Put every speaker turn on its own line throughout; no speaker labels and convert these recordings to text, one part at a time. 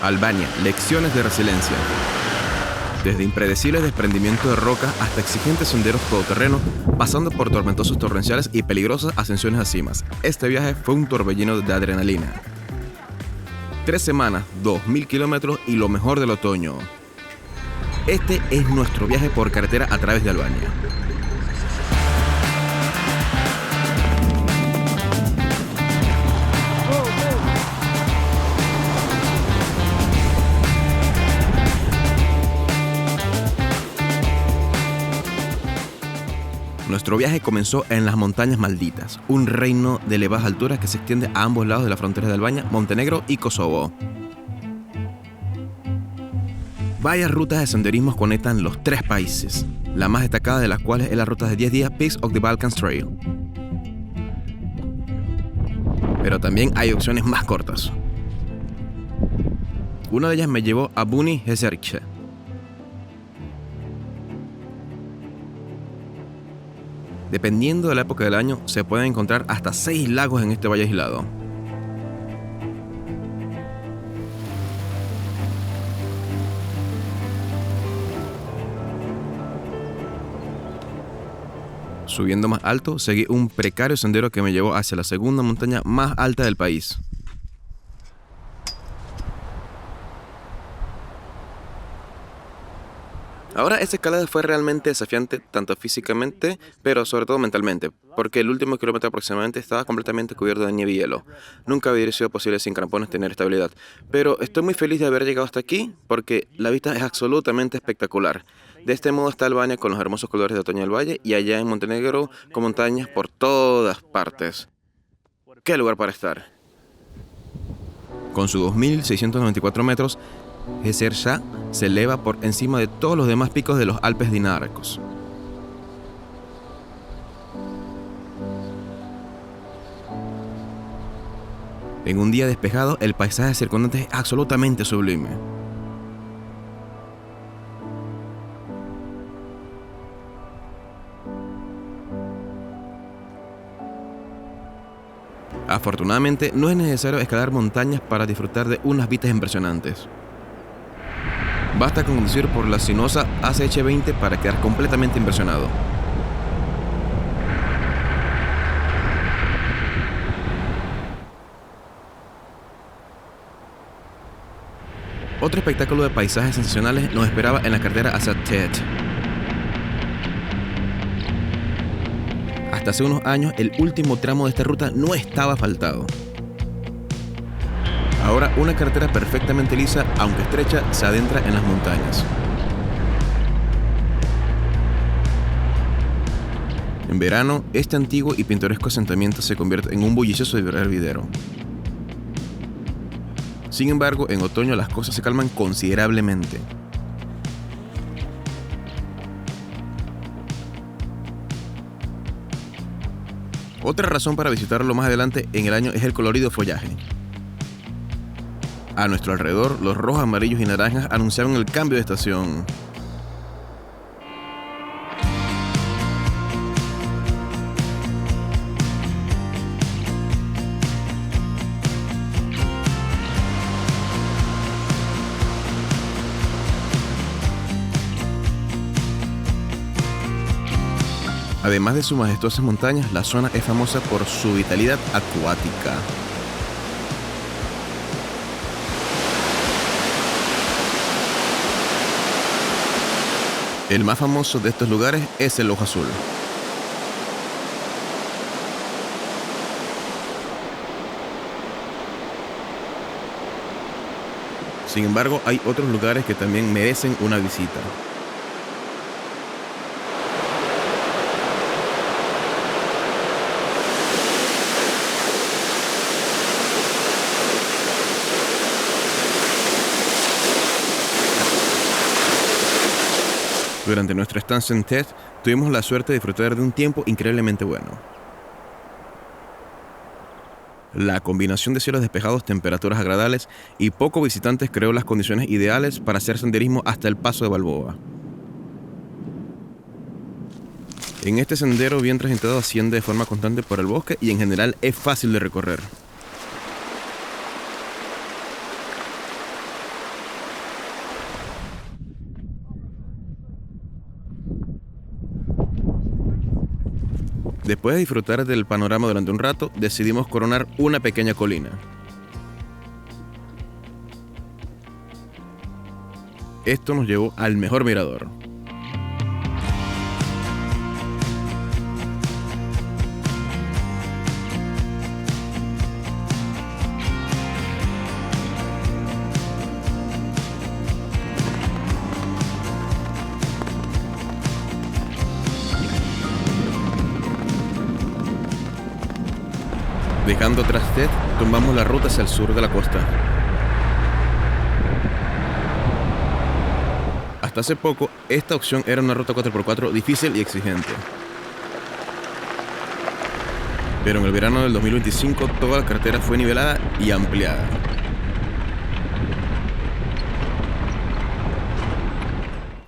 Albania, lecciones de resiliencia. Desde impredecibles desprendimientos de rocas hasta exigentes senderos todoterreno, pasando por tormentosos torrenciales y peligrosas ascensiones a cimas. Este viaje fue un torbellino de adrenalina. 3 semanas, 2.000 kilómetros y lo mejor del otoño. Este es nuestro viaje por carretera a través de Albania. Nuestro viaje comenzó en las Montañas Malditas, un reino de elevadas alturas que se extiende a ambos lados de la frontera de Albania, Montenegro y Kosovo. Varias rutas de senderismo conectan los 3 países, la más destacada de las cuales es la ruta de 10 días Peaks of the Balkans Trail. Pero también hay opciones más cortas. Una de ellas me llevó a Buni Jeserche. Dependiendo de la época del año, se pueden encontrar hasta 6 lagos en este valle aislado. Subiendo más alto, seguí un precario sendero que me llevó hacia la segunda montaña más alta del país. Ahora, esa escalada fue realmente desafiante, tanto físicamente, pero sobre todo mentalmente, porque el último kilómetro aproximadamente estaba completamente cubierto de nieve y hielo. Nunca hubiera sido posible sin crampones tener estabilidad, pero estoy muy feliz de haber llegado hasta aquí, porque la vista es absolutamente espectacular. De este modo está Albania con los hermosos colores de otoño del valle, y allá en Montenegro con montañas por todas partes. ¡Qué lugar para estar! Con sus 2.694 metros, Jeserche se eleva por encima de todos los demás picos de los Alpes dináricos. En un día despejado, el paisaje circundante es absolutamente sublime. Afortunadamente, no es necesario escalar montañas para disfrutar de unas vistas impresionantes. Basta con conducir por la sinuosa ACH20 para quedar completamente impresionado. Otro espectáculo de paisajes sensacionales nos esperaba en la carretera hacia Tet. Hasta hace unos años, el último tramo de esta ruta no estaba asfaltado. Ahora, una carretera perfectamente lisa, aunque estrecha, se adentra en las montañas. En verano, este antiguo y pintoresco asentamiento se convierte en un bullicioso hervidero. Sin embargo, en otoño las cosas se calman considerablemente. Otra razón para visitarlo más adelante en el año es el colorido follaje. A nuestro alrededor, los rojos, amarillos y naranjas anunciaban el cambio de estación. Además de sus majestuosas montañas, la zona es famosa por su vitalidad acuática. El más famoso de estos lugares es el Ojo Azul. Sin embargo, hay otros lugares que también merecen una visita. Durante nuestra estancia en Tet, tuvimos la suerte de disfrutar de un tiempo increíblemente bueno. La combinación de cielos despejados, temperaturas agradables y pocos visitantes creó las condiciones ideales para hacer senderismo hasta el paso de Balboa. En este sendero bien transitado asciende de forma constante por el bosque y en general es fácil de recorrer. Después de disfrutar del panorama durante un rato, decidimos coronar una pequeña colina. Esto nos llevó al mejor mirador. Dejando atrás Ted, tomamos la ruta hacia el sur de la costa. Hasta hace poco, esta opción era una ruta 4x4 difícil y exigente. Pero en el verano del 2025, toda la carretera fue nivelada y ampliada.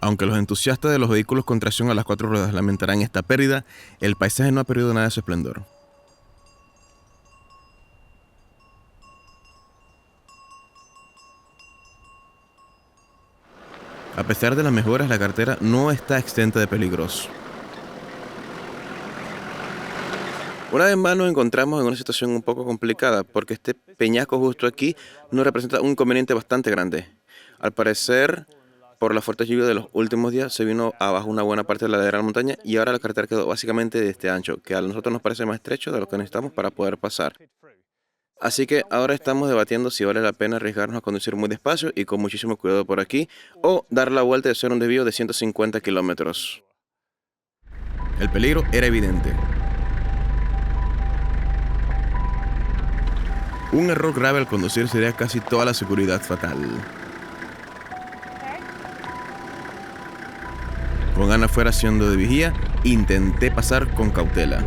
Aunque los entusiastas de los vehículos con tracción a las 4 ruedas lamentarán esta pérdida, el paisaje no ha perdido nada de su esplendor. A pesar de las mejoras, la carretera no está exenta de peligros. Una vez más nos encontramos en una situación un poco complicada, porque este peñasco justo aquí nos representa un inconveniente bastante grande. Al parecer, por la fuerte lluvia de los últimos días, se vino abajo una buena parte de la ladera de la montaña y ahora la carretera quedó básicamente de este ancho, que a nosotros nos parece más estrecho de lo que necesitamos para poder pasar. Así que ahora estamos debatiendo si vale la pena arriesgarnos a conducir muy despacio y con muchísimo cuidado por aquí, o dar la vuelta y hacer un desvío de 150 kilómetros. El peligro era evidente. Un error grave al conducir sería casi toda la seguridad fatal. Con Ana fuera haciendo de vigía, intenté pasar con cautela.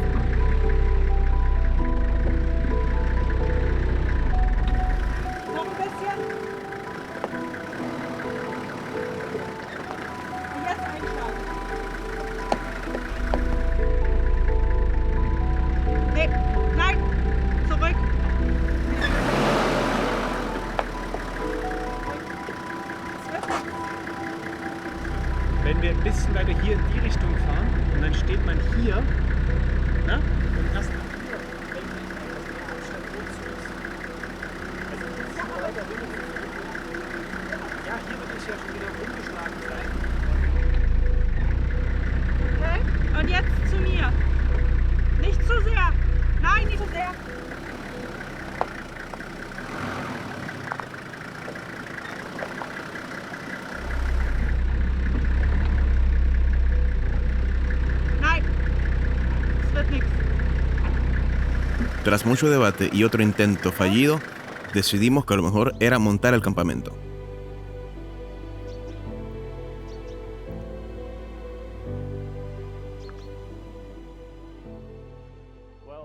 Wenn wir ein bisschen weiter hier in die Richtung fahren und dann steht man hier, ne? Und das hier, ja, hier wird es ja schon wieder umgeschlagen sein.
Okay, und jetzt zu mir. Nicht zu sehr. Nein, nicht zu sehr.
Tras mucho debate y otro intento fallido, decidimos que a lo mejor era montar el campamento.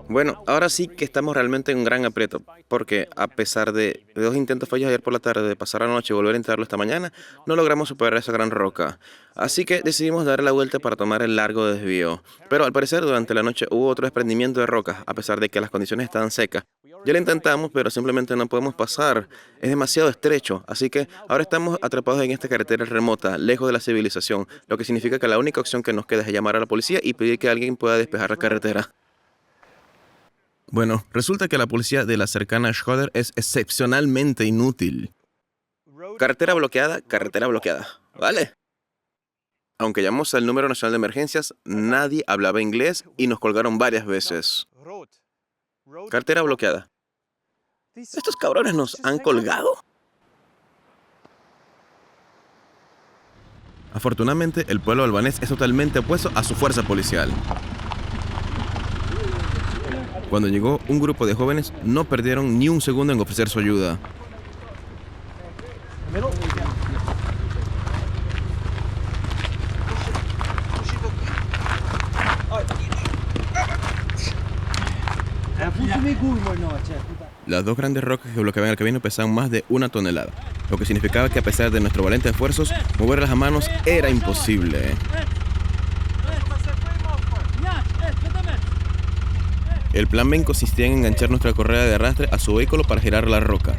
Bueno, ahora sí que estamos realmente en un gran aprieto, porque a pesar de 2 intentos fallidos ayer por la tarde, de pasar la noche y volver a intentarlo esta mañana, no logramos superar esa gran roca. Así que decidimos dar la vuelta para tomar el largo desvío. Pero al parecer durante la noche hubo otro desprendimiento de rocas, a pesar de que las condiciones estaban secas. Ya lo intentamos, pero simplemente no podemos pasar. Es demasiado estrecho, así que ahora estamos atrapados en esta carretera remota, lejos de la civilización, lo que significa que la única opción que nos queda es llamar a la policía y pedir que alguien pueda despejar la carretera. Bueno, resulta que la policía de la cercana Schroeder es excepcionalmente inútil. Carretera bloqueada, ¿vale? Aunque llamamos al número nacional de emergencias, nadie hablaba inglés y nos colgaron varias veces. Carretera bloqueada. ¿Estos cabrones nos han colgado? Afortunadamente, el pueblo albanés es totalmente opuesto a su fuerza policial. Cuando llegó un grupo de jóvenes, no perdieron ni un segundo en ofrecer su ayuda. Las 2 grandes rocas que bloqueaban el camino pesaban más de 1 tonelada, lo que significaba que a pesar de nuestros valientes esfuerzos, moverlas a manos era imposible. El plan B consistía en enganchar nuestra correa de arrastre a su vehículo para girar la roca.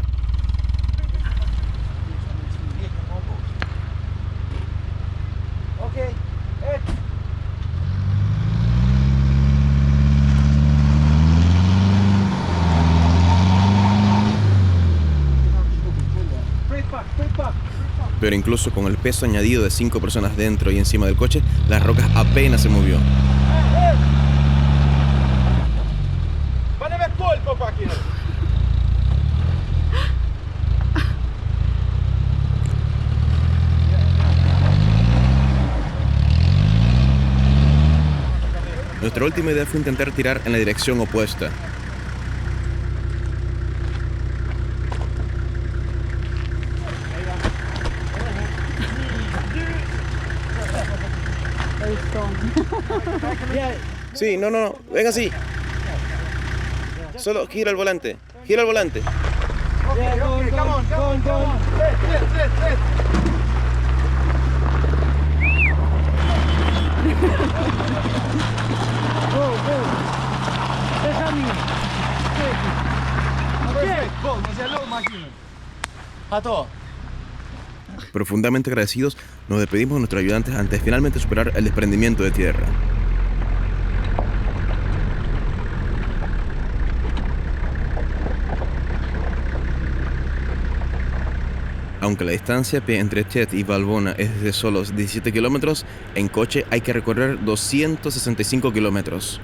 Pero incluso con el peso añadido de 5 personas dentro y encima del coche, las rocas apenas se movió. Nuestra última idea fue intentar tirar en la dirección opuesta. Sí, no, ven así. Solo gira el volante, gira el volante. Profundamente agradecidos, nos despedimos de nuestros ayudantes antes de finalmente superar el desprendimiento de tierra. Aunque la distancia a pie entre Chet y Valbona es de solo 17 kilómetros, en coche hay que recorrer 265 kilómetros.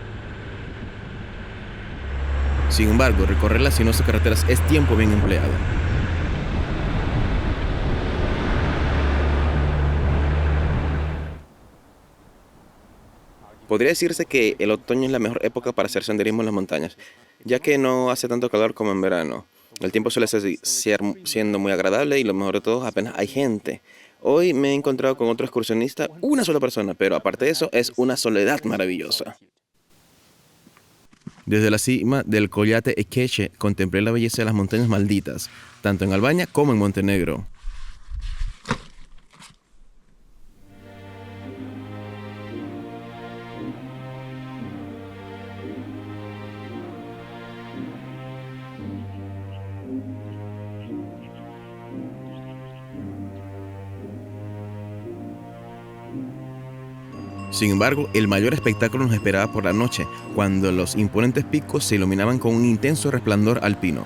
Sin embargo, recorrer las sinuosas carreteras es tiempo bien empleado. Podría decirse que el otoño es la mejor época para hacer senderismo en las montañas, ya que no hace tanto calor como en verano. El tiempo suele ser siendo muy agradable y lo mejor de todo, apenas hay gente. Hoy me he encontrado con otro excursionista, una sola persona, pero aparte de eso, es una soledad maravillosa. Desde la cima del Collate Ekeche contemplé la belleza de las montañas malditas, tanto en Albania como en Montenegro. Sin embargo, el mayor espectáculo nos esperaba por la noche, cuando los imponentes picos se iluminaban con un intenso resplandor alpino.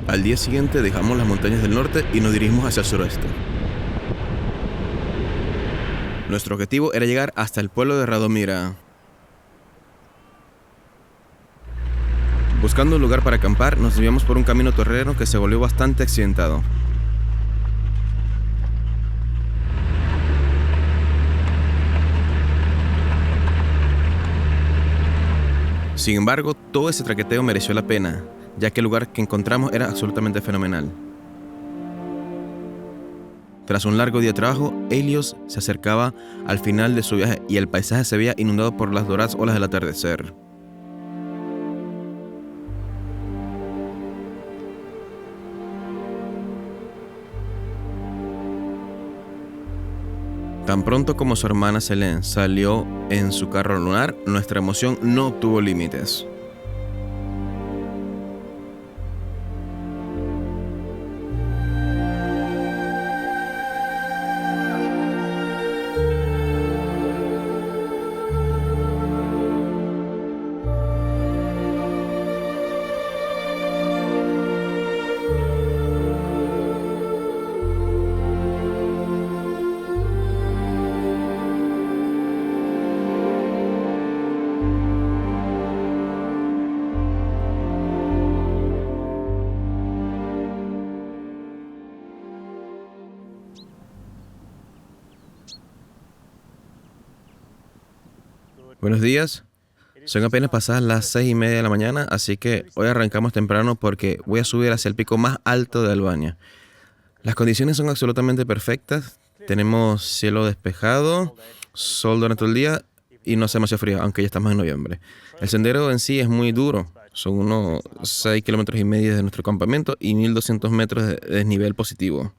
Al día siguiente dejamos las montañas del norte y nos dirigimos hacia el suroeste. Nuestro objetivo era llegar hasta el pueblo de Radomira. Buscando un lugar para acampar, nos desviamos por un camino terreno que se volvió bastante accidentado. Sin embargo, todo ese traqueteo mereció la pena, ya que el lugar que encontramos era absolutamente fenomenal. Tras un largo día de trabajo, Helios se acercaba al final de su viaje y el paisaje se veía inundado por las doradas olas del atardecer. Tan pronto como su hermana Selene salió en su carro lunar, nuestra emoción no tuvo límites. Buenos días, son apenas pasadas las 6:30 de la mañana, así que hoy arrancamos temprano porque voy a subir hacia el pico más alto de Albania. Las condiciones son absolutamente perfectas, tenemos cielo despejado, sol durante el día y no hace demasiado frío, aunque ya estamos en noviembre. El sendero en sí es muy duro, Son unos 6,5 kilómetros de nuestro campamento y 1.200 metros de desnivel positivo.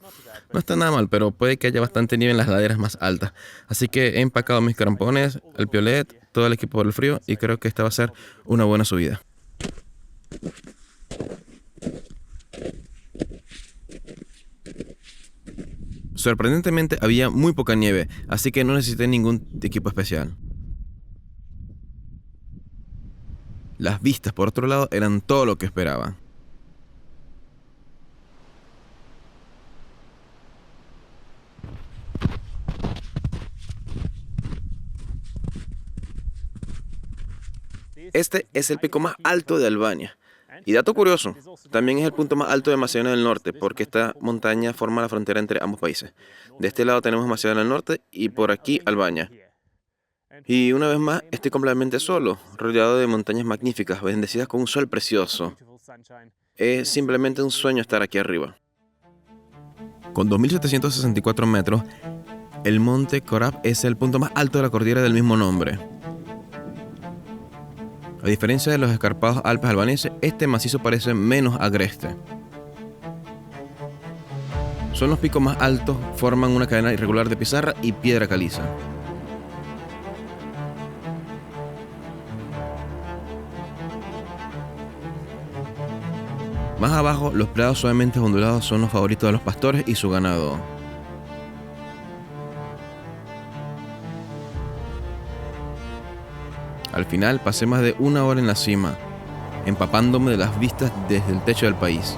No está nada mal, pero puede que haya bastante nieve en las laderas más altas. Así que he empacado mis crampones, el piolet, todo el equipo por el frío y creo que esta va a ser una buena subida. Sorprendentemente había muy poca nieve, así que no necesité ningún equipo especial. Las vistas, por otro lado, eran todo lo que esperaba. Este es el pico más alto de Albania. Y dato curioso, también es el punto más alto de Macedonia del Norte, porque esta montaña forma la frontera entre ambos países. De este lado tenemos Macedonia del Norte y por aquí Albania. Y una vez más, estoy completamente solo, rodeado de montañas magníficas, bendecidas con un sol precioso. Es simplemente un sueño estar aquí arriba. Con 2.764 metros, el monte Korab es el punto más alto de la cordillera del mismo nombre. A diferencia de los escarpados Alpes albaneses, este macizo parece menos agreste. Son los picos más altos, forman una cadena irregular de pizarra y piedra caliza. Más abajo, los prados suavemente ondulados son los favoritos de los pastores y su ganado. Al final, pasé más de 1 hora en la cima, empapándome de las vistas desde el techo del país.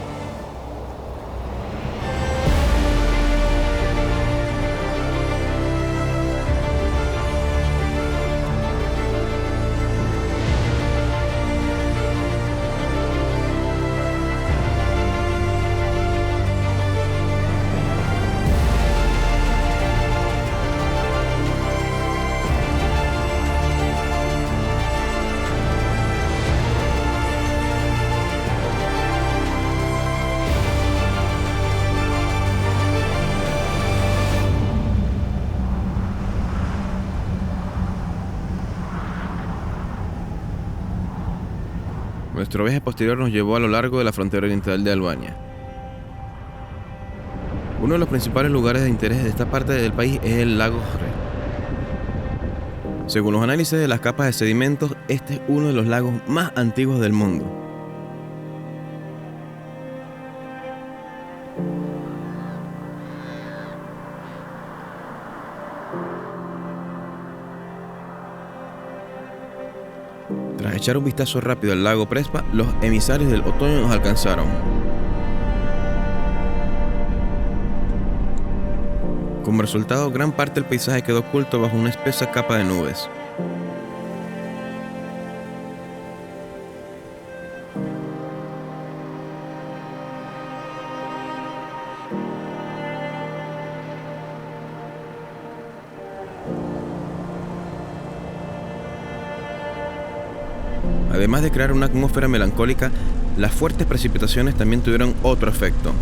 Nuestro viaje posterior nos llevó a lo largo de la frontera oriental de Albania. Uno de los principales lugares de interés de esta parte del país es el lago Hre. Según los análisis de las capas de sedimentos, este es uno de los lagos más antiguos del mundo. Tras echar un vistazo rápido al lago Prespa, los emisarios del otoño nos alcanzaron. Como resultado, gran parte del paisaje quedó oculto bajo una espesa capa de nubes. Además de crear una atmósfera melancólica, las fuertes precipitaciones también tuvieron otro efecto.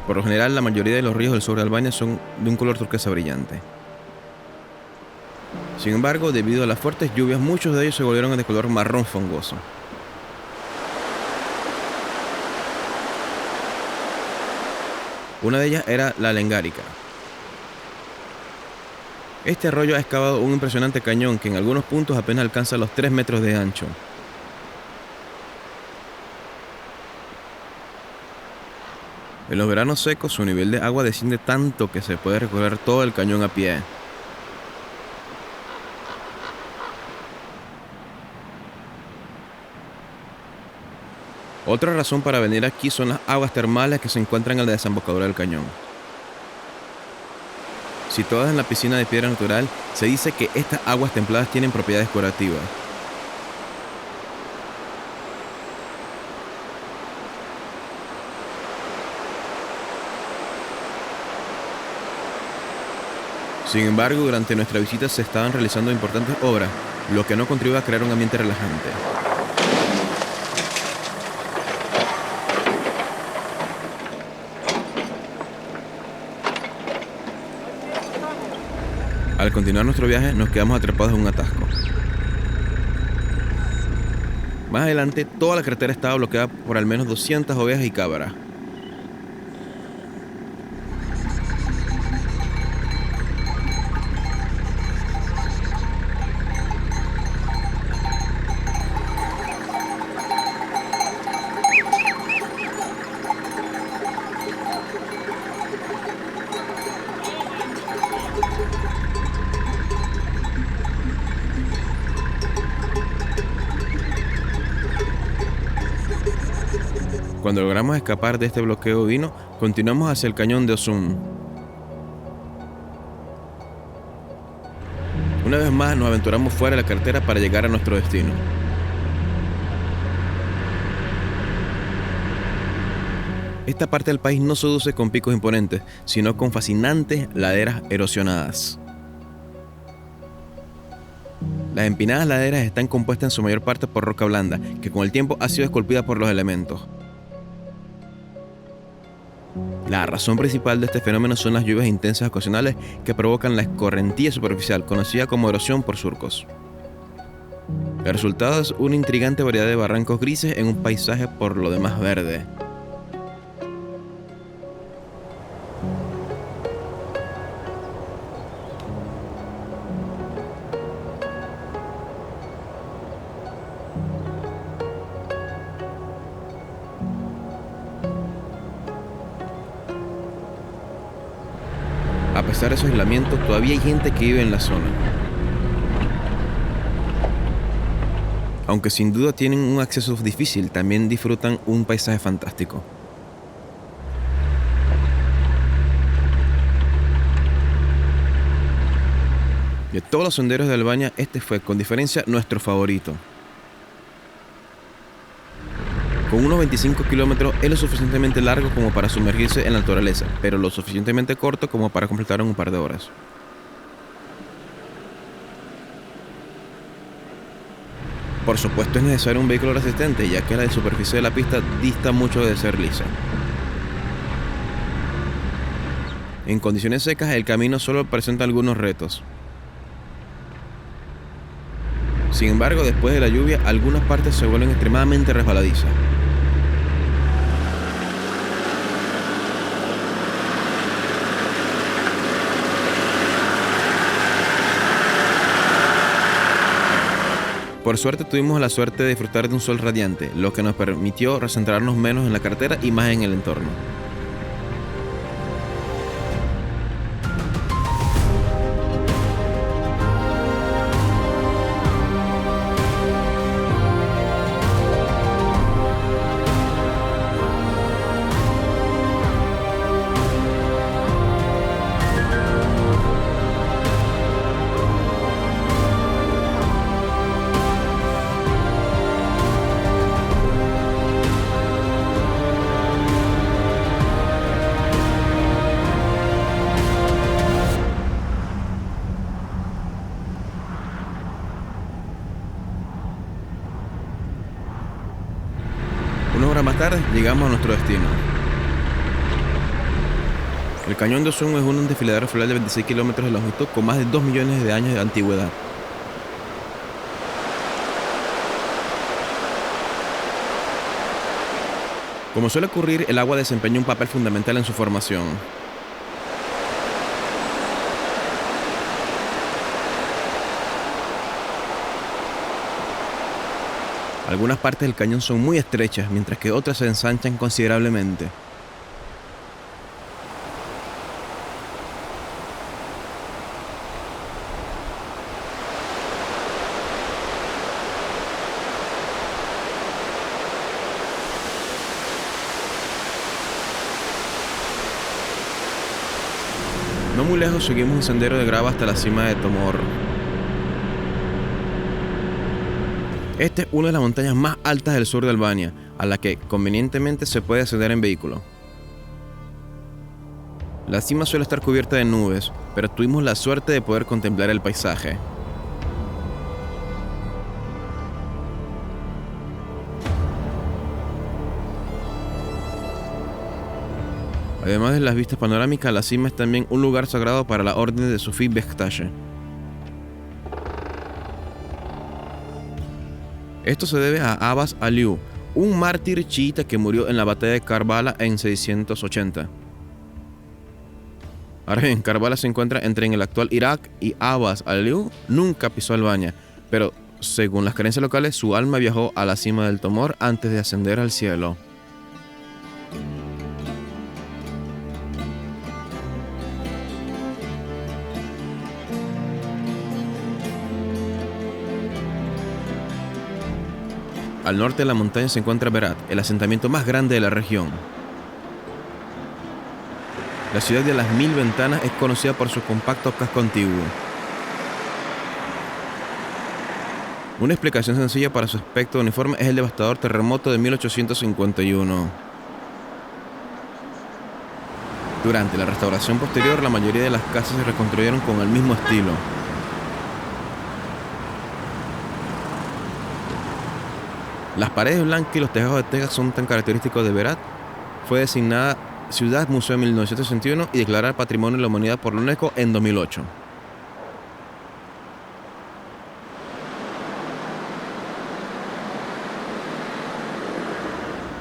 Por lo general, la mayoría de los ríos del sur de Albania son de un color turquesa brillante. Sin embargo, debido a las fuertes lluvias, muchos de ellos se volvieron de color marrón fangoso. Una de ellas era la Lengárica. Este arroyo ha excavado un impresionante cañón que en algunos puntos apenas alcanza los 3 metros de ancho. En los veranos secos, su nivel de agua desciende tanto que se puede recorrer todo el cañón a pie. Otra razón para venir aquí son las aguas termales que se encuentran en la desembocadura del cañón. Situadas en la piscina de piedra natural, se dice que estas aguas templadas tienen propiedades curativas. Sin embargo, durante nuestra visita se estaban realizando importantes obras, lo que no contribuye a crear un ambiente relajante. Al continuar nuestro viaje, nos quedamos atrapados en un atasco. Más adelante, toda la carretera estaba bloqueada por al menos 200 ovejas y cabras. Cuando logramos escapar de este bloqueo divino, continuamos hacia el cañón de Osun. Una vez más nos aventuramos fuera de la carretera para llegar a nuestro destino. Esta parte del país no seduce con picos imponentes, sino con fascinantes laderas erosionadas. Las empinadas laderas están compuestas en su mayor parte por roca blanda, que con el tiempo ha sido esculpida por los elementos. La razón principal de este fenómeno son las lluvias intensas ocasionales que provocan la escorrentía superficial, conocida como erosión por surcos. El resultado es una intrigante variedad de barrancos grises en un paisaje por lo demás verde. A pesar de su aislamiento, todavía hay gente que vive en la zona. Aunque sin duda tienen un acceso difícil, también disfrutan un paisaje fantástico. De todos los senderos de Albania, este fue, con diferencia, nuestro favorito. Con unos 25 kilómetros es lo suficientemente largo como para sumergirse en la naturaleza, pero lo suficientemente corto como para completar en un par de horas. Por supuesto es necesario un vehículo resistente, ya que la superficie de la pista dista mucho de ser lisa. En condiciones secas el camino solo presenta algunos retos. Sin embargo, después de la lluvia, algunas partes se vuelven extremadamente resbaladizas. Por suerte tuvimos la suerte de disfrutar de un sol radiante, lo que nos permitió recentrarnos menos en la carretera y más en el entorno. Una hora más tarde llegamos a nuestro destino. El cañón de Osun es un desfiladero fluvial de 26 kilómetros de longitud con más de 2 millones de años de antigüedad. Como suele ocurrir, el agua desempeña un papel fundamental en su formación. Algunas partes del cañón son muy estrechas, mientras que otras se ensanchan considerablemente. No muy lejos seguimos un sendero de grava hasta la cima de Tomorro. Esta es una de las montañas más altas del sur de Albania, a la que convenientemente se puede ascender en vehículo. La cima suele estar cubierta de nubes, pero tuvimos la suerte de poder contemplar el paisaje. Además de las vistas panorámicas, la cima es también un lugar sagrado para la Orden de Sofía Bektashi. Esto se debe a Abbas Aliu, un mártir chiita que murió en la batalla de Karbala en 680. Ahora bien, Karbala se encuentra entre en el actual Irak y Abbas Aliu nunca pisó Albania, pero según las creencias locales, su alma viajó a la cima del Tomor antes de ascender al cielo. Al norte de la montaña se encuentra Berat, el asentamiento más grande de la región. La ciudad de las 1000 ventanas es conocida por su compacto casco antiguo. Una explicación sencilla para su aspecto uniforme es el devastador terremoto de 1851. Durante la restauración posterior, la mayoría de las casas se reconstruyeron con el mismo estilo. Las paredes blancas y los tejados de tejas son tan característicos de Berat. Fue designada Ciudad Museo en 1961 y declarada Patrimonio de la Humanidad por la UNESCO en 2008.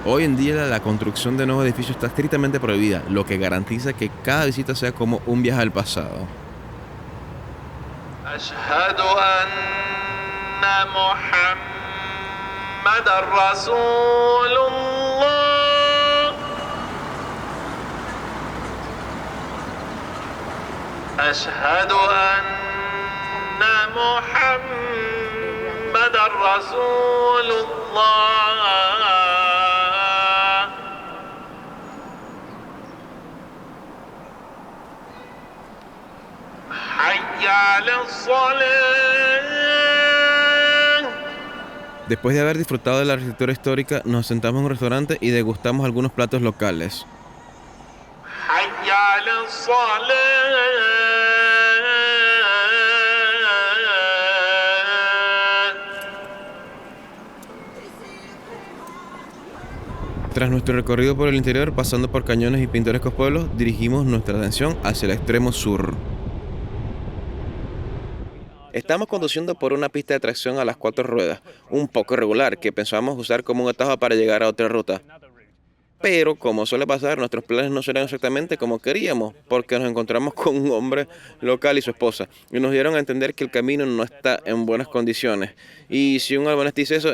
Hoy en día la construcción de nuevos edificios está estrictamente prohibida, lo que garantiza que cada visita sea como un viaje al pasado.
Ashhadu anna Muhammadar Rasulullah. Ashhadu anna Muhammadar Rasulullah.
Después de haber disfrutado de la arquitectura histórica, nos sentamos en un restaurante y degustamos algunos platos locales. Tras nuestro recorrido por el interior, pasando por cañones y pintorescos pueblos, dirigimos nuestra atención hacia el extremo sur. Estamos conduciendo por una pista de tracción a las 4 ruedas, un poco irregular, que pensábamos usar como un atajo para llegar a otra ruta. Pero, como suele pasar, nuestros planes no serán exactamente como queríamos, porque nos encontramos con un hombre local y su esposa, y nos dieron a entender que el camino no está en buenas condiciones. Y si un albanés dice eso,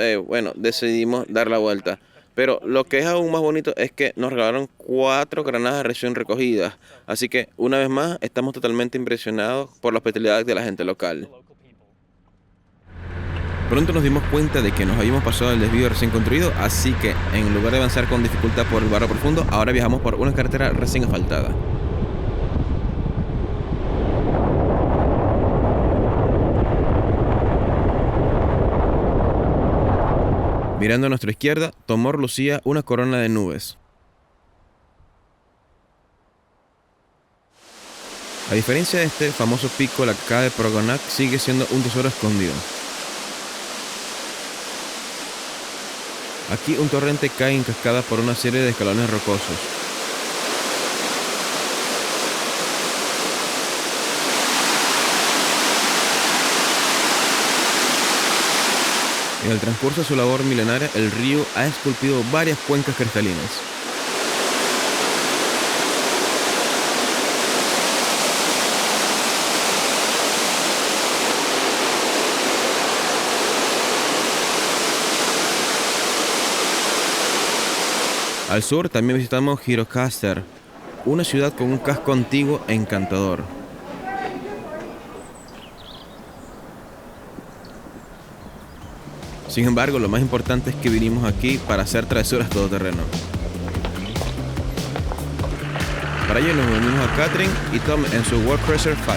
decidimos dar la vuelta. Pero lo que es aún más bonito es que nos regalaron 4 granadas recién recogidas, así que, una vez más, estamos totalmente impresionados por la hospitalidad de la gente local. Pronto nos dimos cuenta de que nos habíamos pasado el desvío recién construido, así que en lugar de avanzar con dificultad por el barro profundo, ahora viajamos por una carretera recién asfaltada. Mirando a nuestra izquierda, Tomor lucía una corona de nubes. A diferencia de este famoso pico, la K de Progonac sigue siendo un tesoro escondido. Aquí un torrente cae en cascada por una serie de escalones rocosos. En el transcurso de su labor milenaria, el río ha esculpido varias cuencas cristalinas. Al sur también visitamos Gjirokastër, una ciudad con un casco antiguo e encantador. Sin embargo, lo más importante es que vinimos aquí para hacer travesuras todoterreno. Para ello nos unimos a Catherine y Tom en su World Cruiser 5.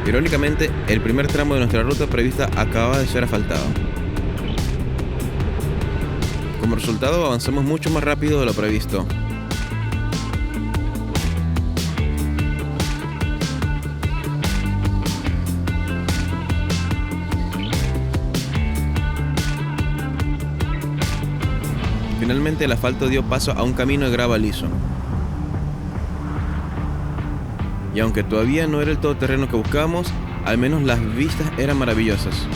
Irónicamente, el primer tramo de nuestra ruta prevista acaba de ser asfaltado. Como resultado, avanzamos mucho más rápido de lo previsto. Finalmente, el asfalto dio paso a un camino de grava liso. Y aunque todavía no era el todoterreno que buscábamos, Al menos las vistas eran maravillosas.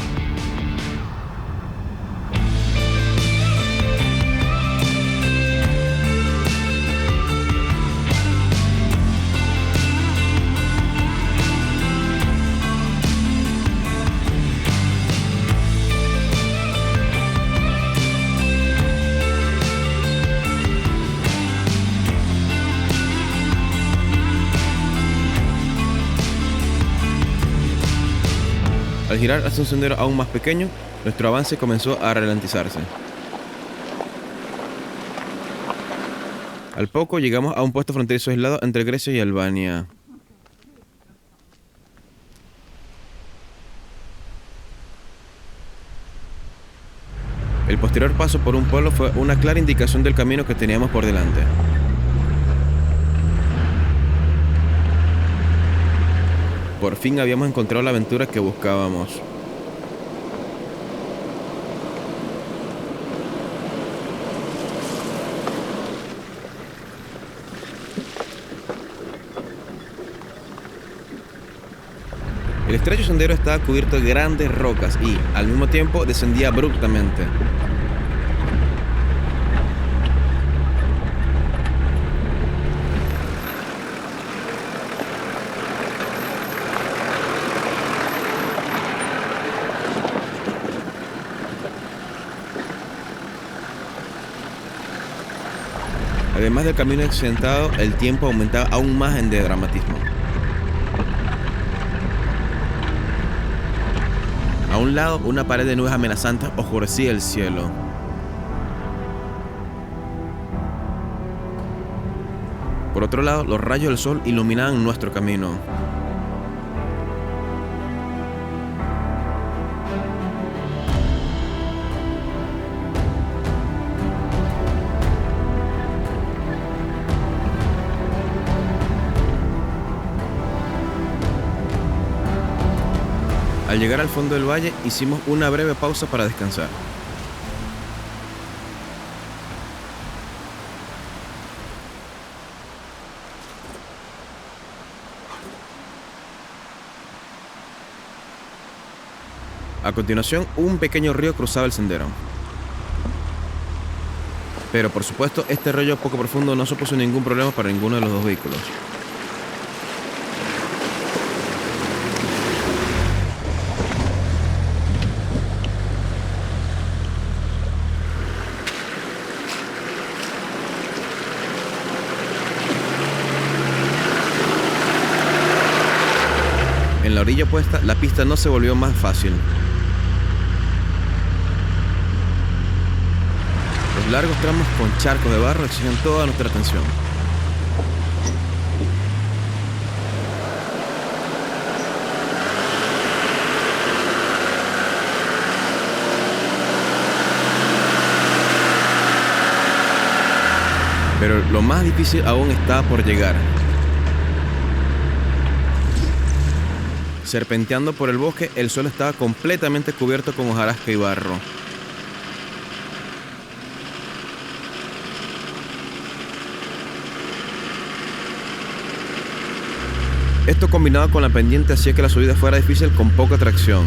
Al girar hacia un sendero aún más pequeño, nuestro avance comenzó a ralentizarse. Al poco llegamos a un puesto fronterizo aislado entre Grecia y Albania. El posterior paso por un pueblo fue una clara indicación del camino que teníamos por delante. Por fin habíamos encontrado la aventura que buscábamos. El estrecho sendero estaba cubierto de grandes rocas y, al mismo tiempo, descendía abruptamente. Además del camino accidentado, el tiempo aumentaba aún más en de dramatismo. A un lado, una pared de nubes amenazantes oscurecía el cielo. Por otro lado, los rayos del sol iluminaban nuestro camino. Al llegar al fondo del valle, hicimos una breve pausa para descansar. A continuación, un pequeño río cruzaba el sendero. Pero por supuesto, este arroyo poco profundo no supuso ningún problema para ninguno de los dos vehículos. En la orilla opuesta, la pista no se volvió más fácil. Los largos tramos con charcos de barro exigían toda nuestra atención. Pero lo más difícil aún estaba por llegar. Serpenteando por el bosque, el suelo estaba completamente cubierto con hojarasca y barro. Esto combinado con la pendiente hacía que la subida fuera difícil con poca tracción.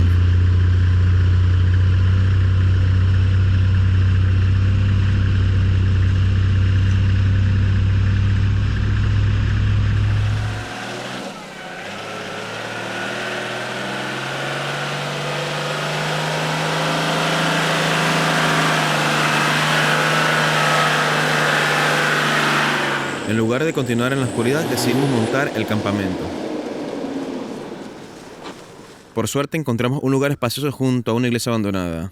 En lugar de continuar en la oscuridad, decidimos montar el campamento. Por suerte encontramos un lugar espacioso junto a una iglesia abandonada.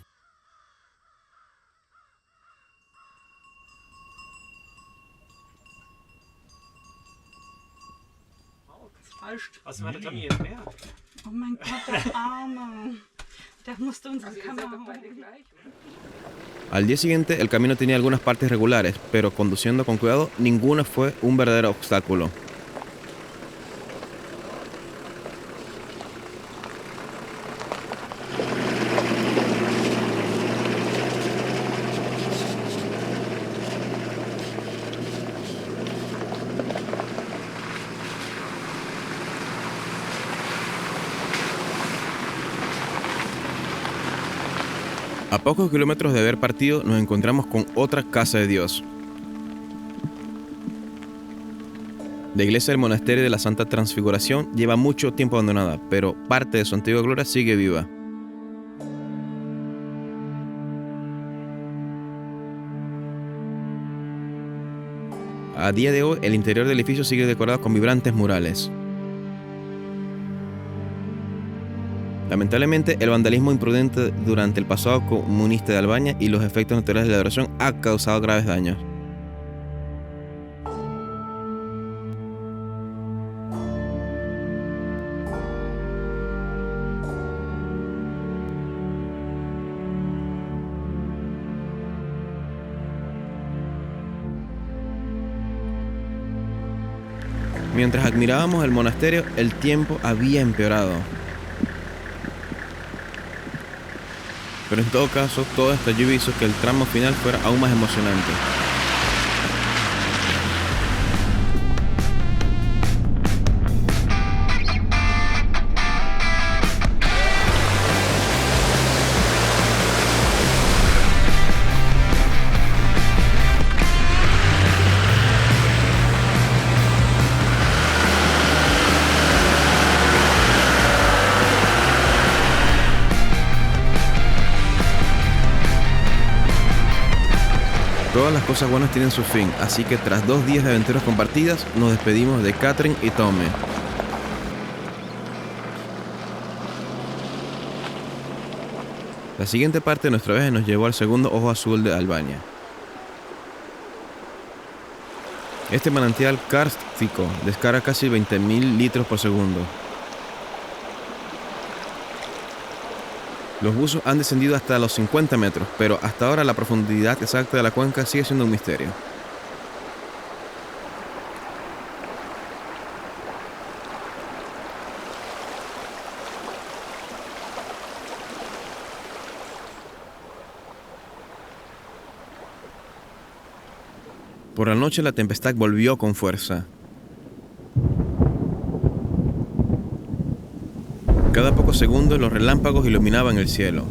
Was war der Tommy jetzt mehr?
Oh mein Gott, der Arme. Der musste unsere Kamera holen.
Al día siguiente, el camino tenía algunas partes regulares, pero conduciendo con cuidado, ninguna fue un verdadero obstáculo. A pocos kilómetros de haber partido, nos encontramos con otra casa de Dios. La iglesia del monasterio de la Santa Transfiguración lleva mucho tiempo abandonada, pero parte de su antigua gloria sigue viva. A día de hoy, el interior del edificio sigue decorado con vibrantes murales. Lamentablemente, el vandalismo imprudente durante el pasado comunista de Albania y los efectos naturales de la erosión ha causado graves daños. Mientras admirábamos el monasterio, el tiempo había empeorado. Pero en todo caso, toda esta lluvia hizo que el tramo final fuera aún más emocionante. Todas las cosas buenas tienen su fin, así que tras 2 días de aventuras compartidas, nos despedimos de Catherine y Tome. La siguiente parte de nuestra viaje nos llevó al segundo ojo azul de Albania. Este manantial kárstico descarga casi 20.000 litros por segundo. Los buzos han descendido hasta los 50 metros, pero hasta ahora la profundidad exacta de la cuenca sigue siendo un misterio. Por la noche la tempestad volvió con fuerza. Cada pocos segundos los relámpagos iluminaban el cielo.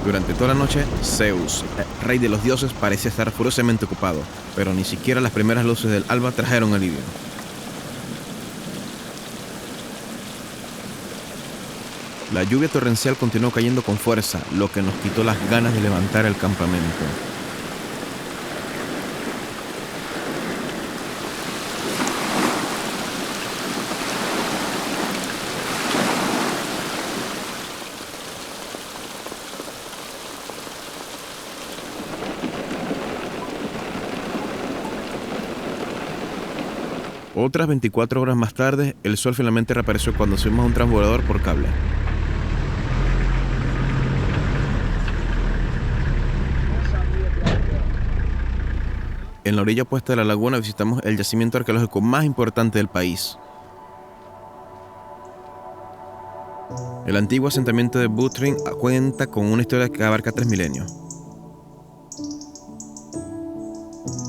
Durante toda la noche, Zeus, rey de los dioses, parecía estar furiosamente ocupado, pero ni siquiera las primeras luces del alba trajeron alivio. La lluvia torrencial continuó cayendo con fuerza, lo que nos quitó las ganas de levantar el campamento. Otras 24 horas más tarde, el sol finalmente reapareció cuando subimos a un transbordador por cable. En la orilla opuesta de la laguna visitamos el yacimiento arqueológico más importante del país. El antiguo asentamiento de Butryn cuenta con una historia que abarca 3 milenios.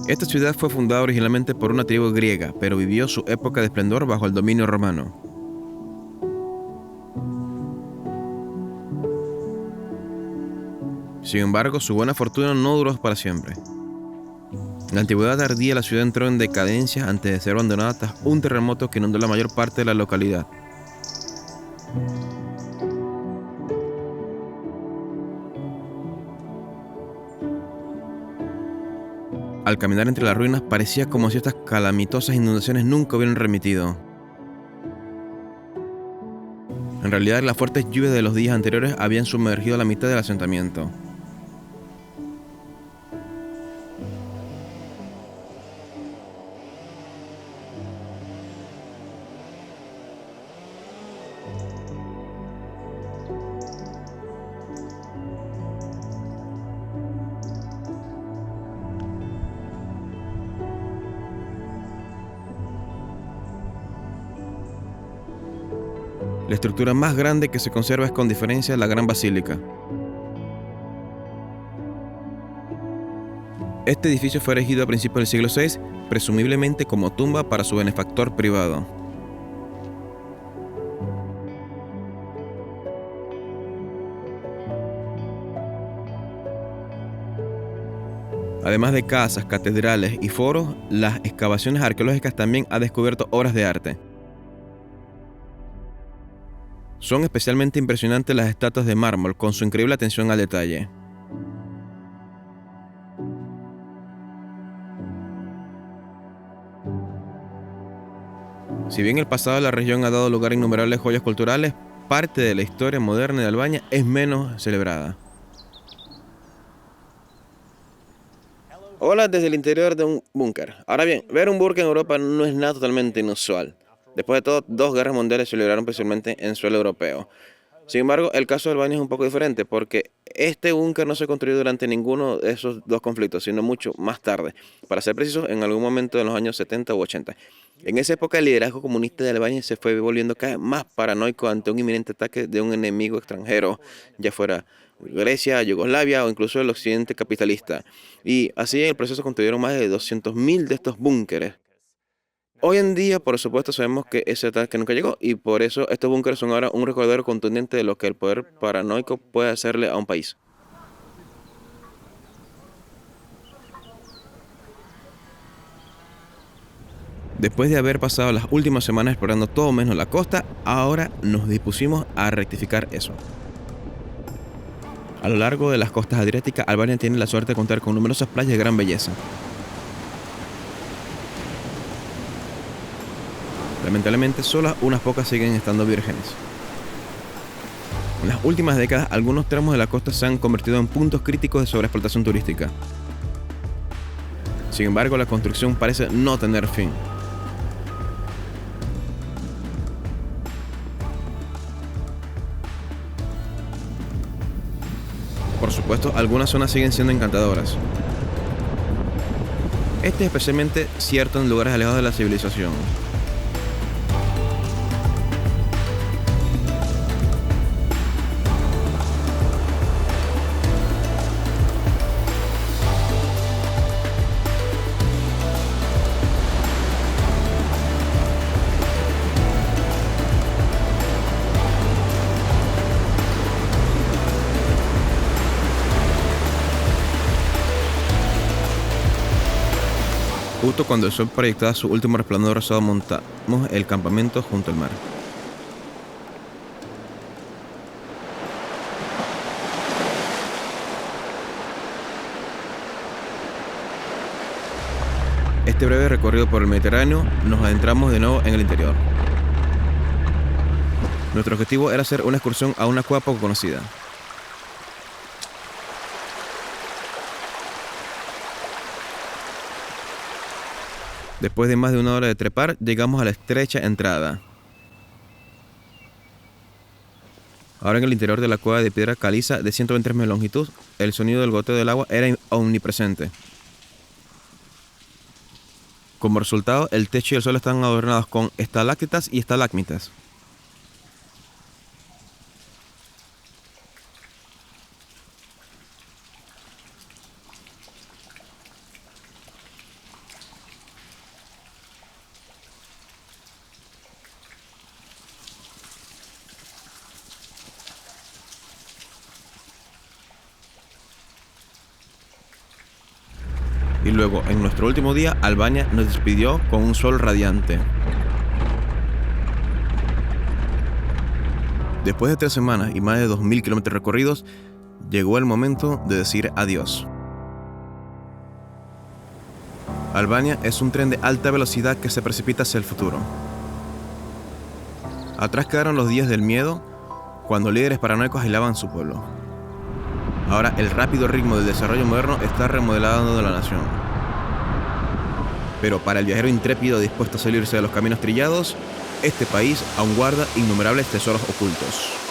Esta ciudad fue fundada originalmente por una tribu griega, pero vivió su época de esplendor bajo el dominio romano. Sin embargo, su buena fortuna no duró para siempre. En la antigüedad tardía, la ciudad entró en decadencia antes de ser abandonada tras un terremoto que inundó la mayor parte de la localidad. Al caminar entre las ruinas parecía como si estas calamitosas inundaciones nunca hubieran remitido. En realidad, las fuertes lluvias de los días anteriores habían sumergido la mitad del asentamiento. La estructura más grande que se conserva es con diferencia la Gran Basílica. Este edificio fue erigido a principios del siglo VI, presumiblemente como tumba para su benefactor privado. Además de casas, catedrales y foros, las excavaciones arqueológicas también han descubierto obras de arte. Son especialmente impresionantes las estatuas de mármol, con su increíble atención al detalle. Si bien el pasado de la región ha dado lugar a innumerables joyas culturales, parte de la historia moderna de Albania es menos celebrada. Hola desde el interior de un búnker. Ahora bien, ver un búnker en Europa no es nada totalmente inusual. Después de todo, 2 guerras mundiales se libraron principalmente en suelo europeo. Sin embargo, el caso de Albania es un poco diferente porque este búnker no se construyó durante ninguno de esos 2 conflictos, sino mucho más tarde. Para ser precisos, en algún momento de los años 70 u 80. En esa época, el liderazgo comunista de Albania se fue volviendo cada vez más paranoico ante un inminente ataque de un enemigo extranjero, ya fuera Grecia, Yugoslavia o incluso el occidente capitalista. Y así en el proceso construyeron más de 200.000 de estos búnkeres. Hoy en día, por supuesto, sabemos que ese ataque nunca llegó y por eso estos búnkeres son ahora un recordatorio contundente de lo que el poder paranoico puede hacerle a un país. Después de haber pasado las últimas semanas explorando todo menos la costa, ahora nos dispusimos a rectificar eso. A lo largo de las costas adriáticas, Albania tiene la suerte de contar con numerosas playas de gran belleza. Lamentablemente, solo unas pocas siguen estando vírgenes. En las últimas décadas, algunos tramos de la costa se han convertido en puntos críticos de sobreexplotación turística. Sin embargo, la construcción parece no tener fin. Por supuesto, algunas zonas siguen siendo encantadoras. Este es especialmente cierto en lugares alejados de la civilización. Justo cuando el sol proyectaba su último resplandor rosado, montamos el campamento junto al mar. Este breve recorrido por el Mediterráneo nos adentramos de nuevo en el interior. Nuestro objetivo era hacer una excursión a una cueva poco conocida. Después de más de 1 hora de trepar, llegamos a la estrecha entrada. Ahora en el interior de la cueva de piedra caliza de 120 metros de longitud, el sonido del goteo del agua era omnipresente. Como resultado, el techo y el suelo están adornados con estalactitas y estalagmitas. Y luego, en nuestro último día, Albania nos despidió con un sol radiante. Después de 3 semanas y más de 2.000 kilómetros recorridos, llegó el momento de decir adiós. Albania es un tren de alta velocidad que se precipita hacia el futuro. Atrás quedaron los días del miedo, cuando líderes paranoicos aislaban su pueblo. Ahora el rápido ritmo del desarrollo moderno está remodelando la nación. Pero para el viajero intrépido dispuesto a salirse de los caminos trillados, este país aún guarda innumerables tesoros ocultos.